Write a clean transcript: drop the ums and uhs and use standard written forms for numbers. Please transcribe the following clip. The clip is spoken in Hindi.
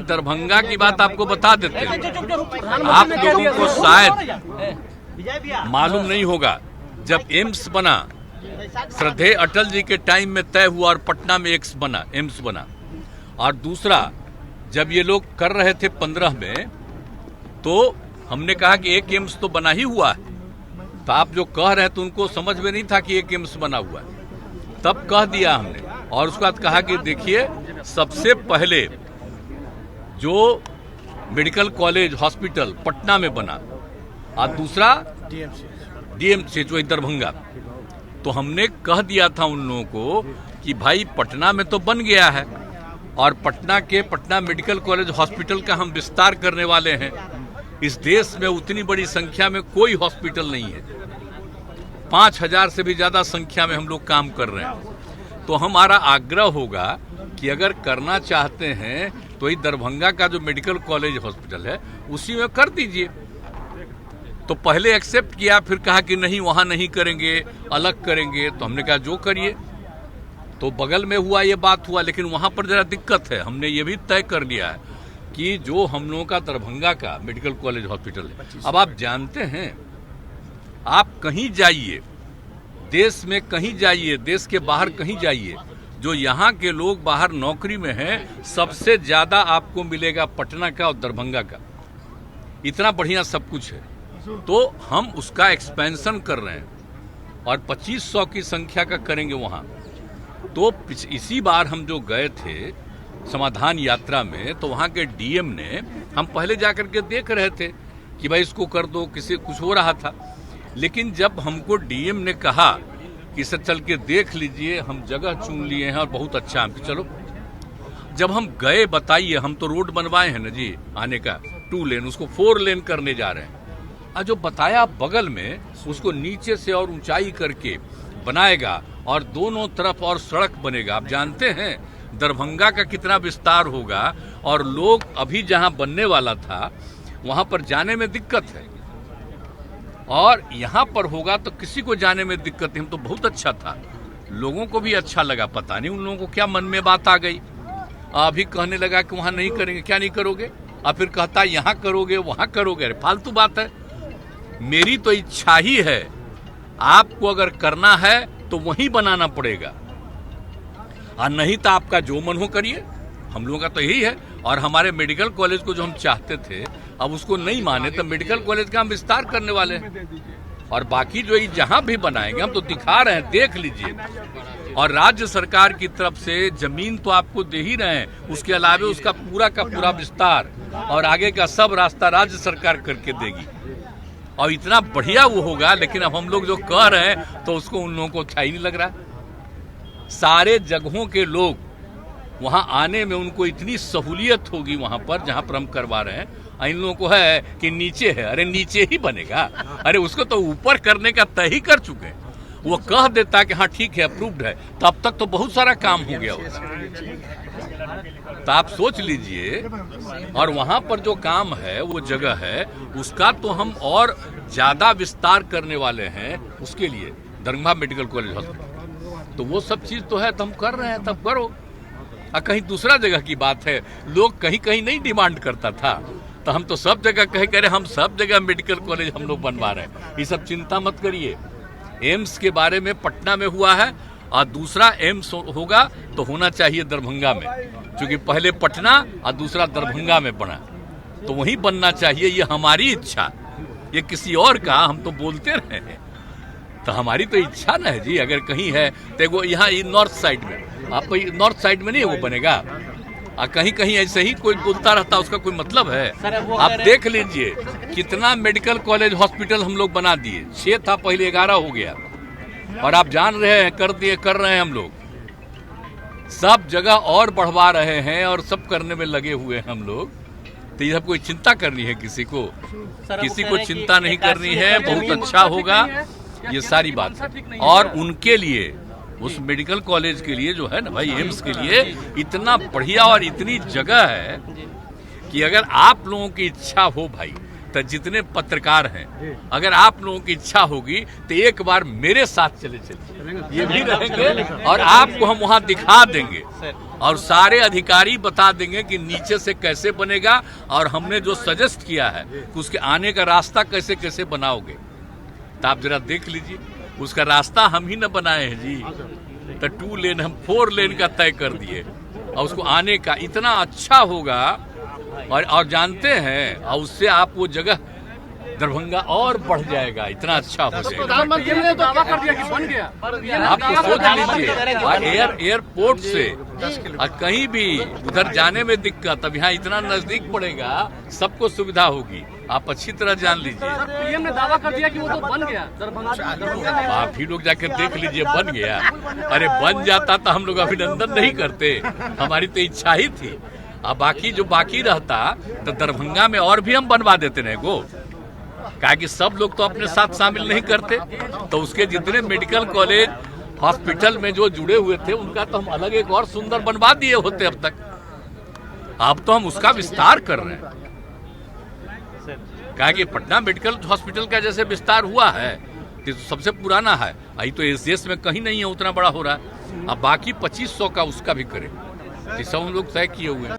दरभंगा की बात आपको बता देते हैं। आप लोगों को शायद मालूम नहीं होगा, जब एम्स बना श्रद्धेय अटल जी के टाइम में तय हुआ और पटना में एम्स बना, और दूसरा जब ये लोग कर रहे थे 15 में, तो हमने कहा कि एक एम्स तो बना ही हुआ है। तो आप जो कह रहे थे उनको समझ में नहीं था कि एक एम्स बना हुआ है, तब कह दिया हमने। और उसके बाद कहा कि देखिए, सबसे पहले जो मेडिकल कॉलेज हॉस्पिटल पटना में बना और दूसरा डीएमसी जो दरभंगा, तो हमने कह दिया था उन लोगों को कि भाई पटना में तो बन गया है और पटना मेडिकल कॉलेज हॉस्पिटल का हम विस्तार करने वाले हैं। इस देश में उतनी बड़ी संख्या में कोई हॉस्पिटल नहीं है, 5000 से भी ज्यादा संख्या में हम लोग काम कर रहे हैं। तो हमारा आग्रह होगा कि अगर करना चाहते हैं तो ये दरभंगा का जो मेडिकल कॉलेज हॉस्पिटल है उसी में कर दीजिए। तो पहले एक्सेप्ट किया, फिर कहा कि नहीं वहां नहीं करेंगे, अलग करेंगे। तो हमने कहा जो करिए। तो बगल में हुआ ये बात हुआ, लेकिन वहां पर जरा दिक्कत है। हमने ये भी तय कर लिया है कि जो हम लोगों का दरभंगा का मेडिकल कॉलेज हॉस्पिटल है, अब आप जानते हैं, आप कहीं जाइए, देश में कहीं जाइए, देश के बाहर कहीं जाइए, जो यहाँ के लोग बाहर नौकरी में हैं, सबसे ज्यादा आपको मिलेगा पटना का और दरभंगा का। इतना बढ़िया सब कुछ है। तो हम उसका एक्सपेंशन कर रहे हैं और 2500 की संख्या का करेंगे वहां। तो इसी बार हम जो गए थे समाधान यात्रा में, तो वहां के डीएम ने, हम पहले जाकर के देख रहे थे कि भाई इसको कर दो, किसी कुछ हो रहा था। लेकिन जब हमको डीएम ने कहा कि सर चल के देख लीजिए, हम जगह चुन लिए हैं और बहुत अच्छा है, चलो। जब हम गए, बताइए, हम तो रोड बनवाए हैं ना जी आने का, 2 लेन, उसको 4 लेन करने जा रहे हैं। और जो बताया बगल में, उसको नीचे से और ऊंचाई करके बनाएगा और दोनों तरफ और सड़क बनेगा। आप जानते हैं दरभंगा का कितना विस्तार होगा, और लोग अभी जहां बनने वाला था वहां पर जाने में दिक्कत है, और यहां पर होगा तो किसी को जाने में दिक्कत नहीं। तो बहुत अच्छा था, लोगों को भी अच्छा लगा। पता नहीं उन लोगों को क्या मन में बात आ गई, अभी कहने लगा कि वहां नहीं करेंगे। क्या नहीं करोगे? और फिर कहता यहां करोगे, वहां करोगे। अरे फालतू बात है। मेरी तो इच्छा ही है, आपको अगर करना है तो वहीं बनाना पड़ेगा, और नहीं तो आपका जो मन हो करिए। हम लोगों का तो यही है। और हमारे मेडिकल कॉलेज को जो हम चाहते थे, अब उसको नहीं माने, तो मेडिकल कॉलेज का हम विस्तार करने वाले हैं। और बाकी जो जहां भी बनाएंगे हम तो दिखा रहे हैं, देख लीजिए। और राज्य सरकार की तरफ से जमीन तो आपको दे ही रहे हैं, उसके अलावा उसका पूरा का पूरा विस्तार और आगे का सब रास्ता राज्य सरकार करके देगी, और इतना बढ़िया वो होगा। लेकिन अब हम लोग जो कह रहे हैं तो उसको उन लोगों को अच्छा ही नहीं लग रहा। सारे जगहों के लोग वहां आने में उनको इतनी सहूलियत होगी वहां पर जहां पर हम करवा रहे हैं। इन लोगों को है कि नीचे है, अरे नीचे ही बनेगा, अरे उसको तो ऊपर करने का तय ही कर चुके हैं। वो कह देता कि हाँ ठीक है, अप्रूव्ड है, तब तक तो बहुत सारा काम हो गया होता। तो आप सोच लीजिए, और वहां पर जो काम है, वो जगह है, उसका तो हम और ज्यादा विस्तार करने वाले हैं। उसके लिए दरभंगा मेडिकल कॉलेज हॉस्पिटल, तो वो सब चीज तो है, तो हम कर रहे हैं, तब करो। कहीं दूसरा जगह की बात है, लोग कहीं कहीं नहीं डिमांड करता था, तो हम तो सब जगह कह रहे, हम सब जगह मेडिकल कॉलेज हम लोग बनवा रहे हैं। ये सब चिंता मत करिए। एम्स के बारे में पटना में हुआ है, और दूसरा एम्स होगा तो होना चाहिए दरभंगा में, क्योंकि पहले पटना और दूसरा दरभंगा में बना, तो वहीं बनना चाहिए। ये हमारी इच्छा, ये किसी और का हम तो बोलते रहे हैं, तो हमारी तो इच्छा ना है जी। अगर कहीं है तो यहाँ नॉर्थ साइड में, आप नॉर्थ साइड में नहीं वो बनेगा, और कहीं कहीं ऐसे ही कोई बोलता रहता, उसका कोई मतलब है? आप देख लीजिए कितना मेडिकल कॉलेज हॉस्पिटल हम लोग बना दिए। 6 था पहले, 11 हो गया, और आप जान रहे हैं, कर रहे हैं हम लोग, सब जगह और बढ़वा रहे हैं और सब करने में लगे हुए हैं हम लोग। तो ये सब कोई चिंता करनी है किसी को? किसी को चिंता नहीं करनी है। बहुत अच्छा होगा, ये सारी बात है। और उनके लिए, उस मेडिकल कॉलेज के लिए जो है ना भाई, एम्स के लिए इतना बढ़िया और इतनी जगह है कि अगर आप लोगों की इच्छा हो भाई, तो जितने पत्रकार हैं, अगर आप लोगों की इच्छा होगी तो एक बार मेरे साथ चले ये भी रहेंगे और आपको हम वहां दिखा देंगे और सारे अधिकारी बता देंगे कि नीचे से कैसे बनेगा, और हमने जो सजेस्ट किया है कि उसके आने का रास्ता कैसे कैसे बनाओगे, तो आप जरा देख लीजिए। उसका रास्ता हम ही न बनाए हैं जी, तो 2 लेन हम 4 लेन का तय कर दिए, और उसको आने का इतना अच्छा होगा। और जानते हैं, और उससे आप वो जगह दरभंगा और बढ़ जाएगा, इतना अच्छा हो जाएगा। प्रधानमंत्री ने दावा कर दिया कि बन गया। आप तो सोच लीजिए, एयरपोर्ट से कहीं भी उधर जाने में दिक्कत, अब यहाँ इतना नजदीक पड़ेगा, सबको सुविधा होगी। आप अच्छी तरह जान लीजिए। पीएम ने दावा कर दिया कि वो तो बन गया दरभंगा। आप ही लोग जाकर देख लीजिए, बन गया। अरे बन जाता तो हम लोग अभिनंदन नहीं करते, हमारी तो इच्छा ही थी। अब बाकी जो बाकी रहता तो दरभंगा में और भी हम बनवा देते रहे को, कहा कि सब लोग तो अपने साथ शामिल नहीं करते, तो उसके जितने मेडिकल कॉलेज हॉस्पिटल में जो जुड़े हुए थे उनका तो हम अलग एक और सुंदर बनवा दिए होते अब तक। अब तो हम उसका विस्तार कर रहे हैं, कहा कि पटना मेडिकल हॉस्पिटल का जैसे विस्तार हुआ है तो सबसे पुराना है, अभी तो एसडीएस में कहीं नहीं है, उतना बड़ा हो रहा है। अब बाकी 2500 का उसका भी करें, सब हम लोग तय किए हुए हैं।